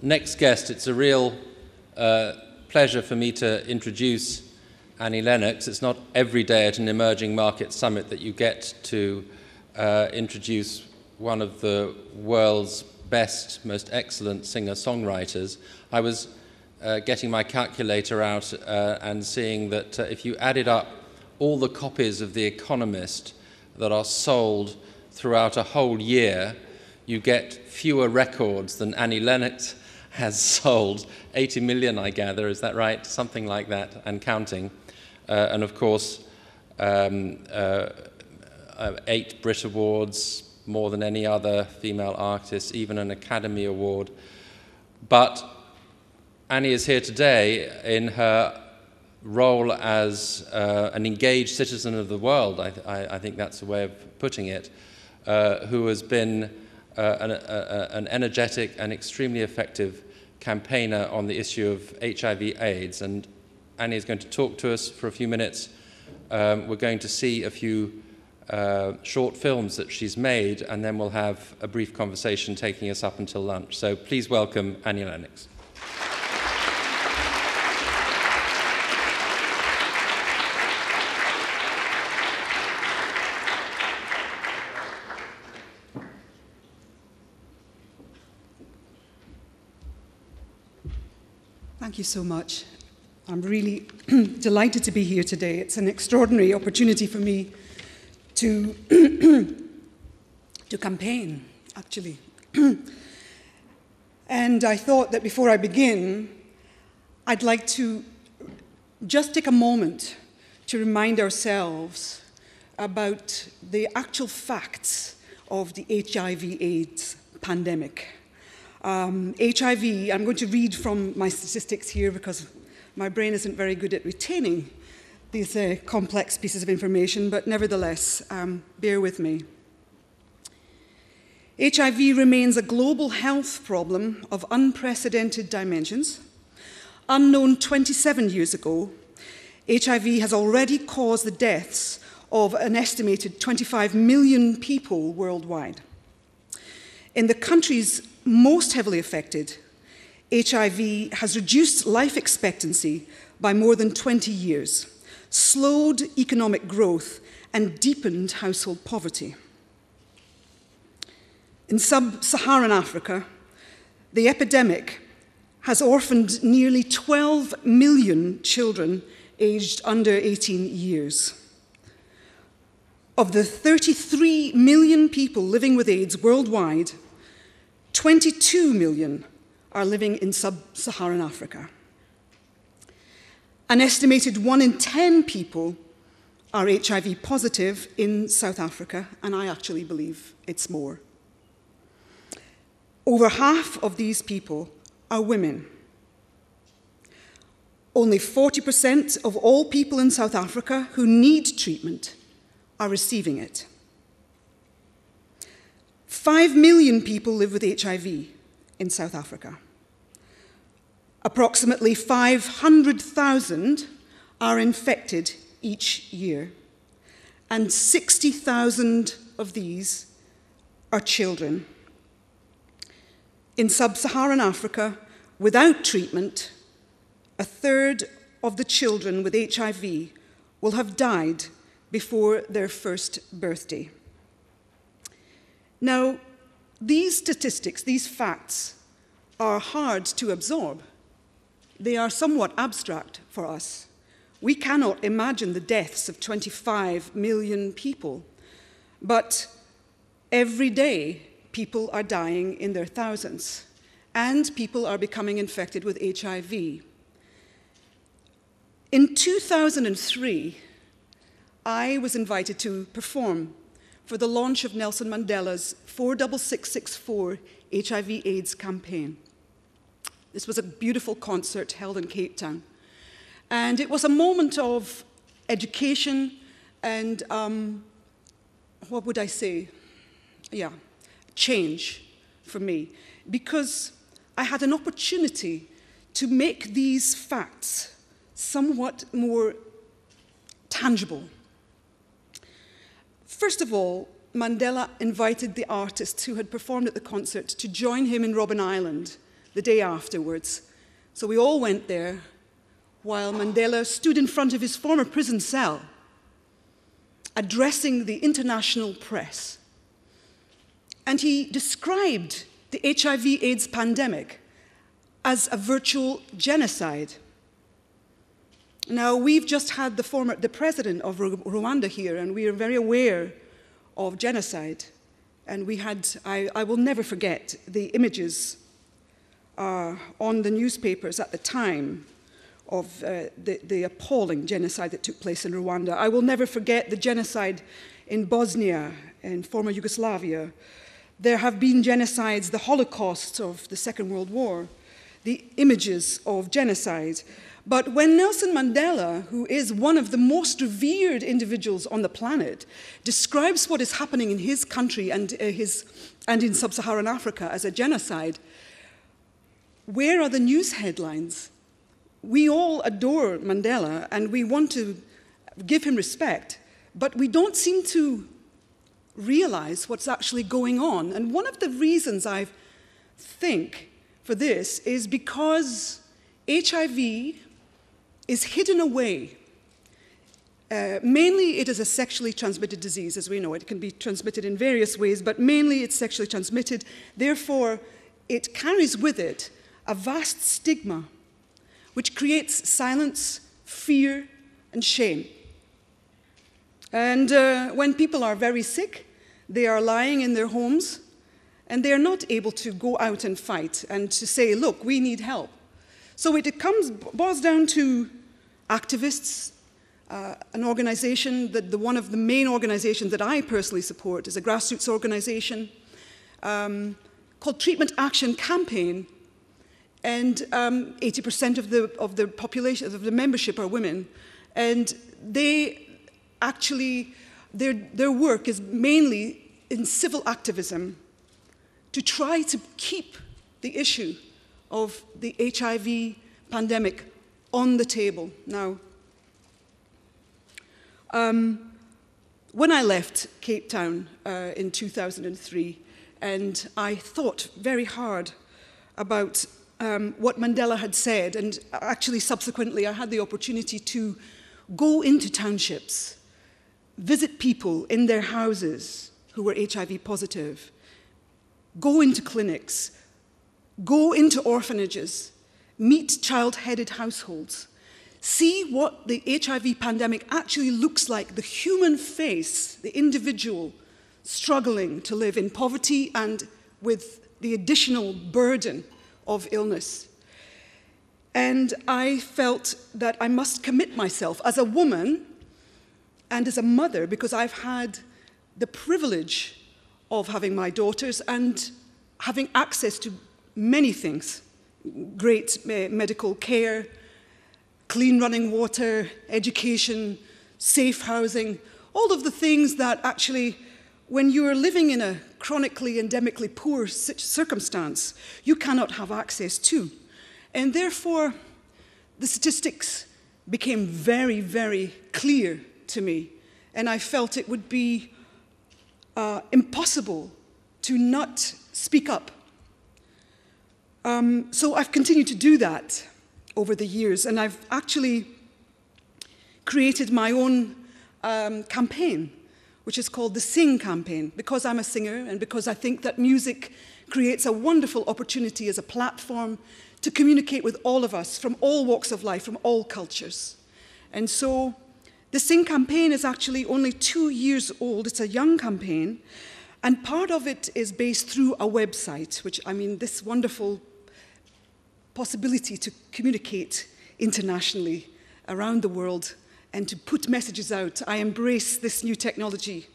next guest, it's a real pleasure for me to introduce Annie Lennox. It's not every day at an emerging market summit that you get to introduce one of the world's best, most excellent singer-songwriters. I was getting my calculator out and seeing that if you added up all the copies of The Economist that are sold throughout a whole year, you get fewer records than Annie Lennox has sold. 80 million, I gather, is that right? Something like that, and counting. And of course, 8 Brit Awards, more than any other female artist, even an Academy Award. But Annie is here today in her role as an engaged citizen of the world, I think that's the way of putting it, who has been an energetic and extremely effective campaigner on the issue of HIV/AIDS. And Annie is going to talk to us for a few minutes. We're going to see a few short films that she's made, and then we'll have a brief conversation taking us up until lunch. So please welcome Annie Lennox. Thank you so much. I'm really delighted to be here today. It's an extraordinary opportunity for me to campaign, actually. And I thought that before I begin, I'd like to just take a moment to remind ourselves about the actual facts of the HIV/AIDS pandemic. HIV, I'm going to read from my statistics here because my brain isn't very good at retaining these complex pieces of information, but nevertheless, bear with me. HIV remains a global health problem of unprecedented dimensions. Unknown 27 years ago, HIV has already caused the deaths of an estimated 25 million people worldwide. In the countries most heavily affected, HIV has reduced life expectancy by more than 20 years, slowed economic growth, and deepened household poverty. In sub-Saharan Africa, the epidemic has orphaned nearly 12 million children aged under 18 years. Of the 33 million people living with AIDS worldwide, 22 million are living in sub-Saharan Africa. An estimated 1 in 10 people are HIV positive in South Africa, and I actually believe it's more. Over half of these people are women. Only 40% of all people in South Africa who need treatment are receiving it. 5 million people live with HIV in South Africa. Approximately 500,000 are infected each year, and 60,000 of these are children. In sub-Saharan Africa, without treatment, a third of the children with HIV will have died before their first birthday. Now, these statistics, these facts, are hard to absorb. They are somewhat abstract for us. We cannot imagine the deaths of 25 million people, but every day people are dying in their thousands, and people are becoming infected with HIV. In 2003, I was invited to perform for the launch of Nelson Mandela's 46664 HIV/AIDS campaign. This was a beautiful concert held in Cape Town. And it was a moment of education and, what would I say? Yeah, change for me. Because I had an opportunity to make these facts somewhat more tangible. First of all, Mandela invited the artists who had performed at the concert to join him in Robben Island, the day afterwards. So we all went there while Mandela stood in front of his former prison cell, addressing the international press. And he described the HIV/AIDS pandemic as a virtual genocide. Now, we've just had the president of Rwanda here, and we are very aware of genocide. And we had, I will never forget the images on the newspapers at the time of the appalling genocide that took place in Rwanda. I will never forget the genocide in Bosnia and former Yugoslavia. There have been genocides, the Holocaust of the Second World War, the images of genocide. But when Nelson Mandela, who is one of the most revered individuals on the planet, describes what is happening in his country and in sub-Saharan Africa as a genocide, where are the news headlines? We all adore Mandela and we want to give him respect, but we don't seem to realize what's actually going on. And one of the reasons I think for this is because HIV is hidden away. Mainly it is a sexually transmitted disease, as we know. It can be transmitted in various ways, but mainly it's sexually transmitted. Therefore, it carries with it a vast stigma, which creates silence, fear, and shame. And when people are very sick, they are lying in their homes, and they are not able to go out and fight and to say, look, we need help. So it boils down to activists. An organization, one of the main organizations that I personally support is a grassroots organization called Treatment Action Campaign. And 80% of the population, of the membership are women. And they actually, their work is mainly in civil activism to try to keep the issue of the HIV pandemic on the table. Now, when I left Cape Town in 2003, and I thought very hard about what Mandela had said, and actually subsequently I had the opportunity to go into townships, visit people in their houses who were HIV positive, go into clinics, go into orphanages, meet child-headed households, see what the HIV pandemic actually looks like, the human face, the individual struggling to live in poverty and with the additional burden of illness. And I felt that I must commit myself as a woman and as a mother, because I've had the privilege of having my daughters and having access to many things: great medical care, clean running water, education, safe housing, all of the things that actually, when you are living in a chronically, endemically poor circumstance, you cannot have access to. And therefore, the statistics became very, very clear to me. And I felt it would be impossible to not speak up. So I've continued to do that over the years, and I've actually created my own campaign, which is called the Singh Campaign, because I'm a singer and because I think that music creates a wonderful opportunity as a platform to communicate with all of us from all walks of life, from all cultures. And so the Singh Campaign is actually only 2 years old. It's a young campaign, and part of it is based through a website, which, I mean, this wonderful possibility to communicate internationally around the world and to put messages out. I embrace this new technology.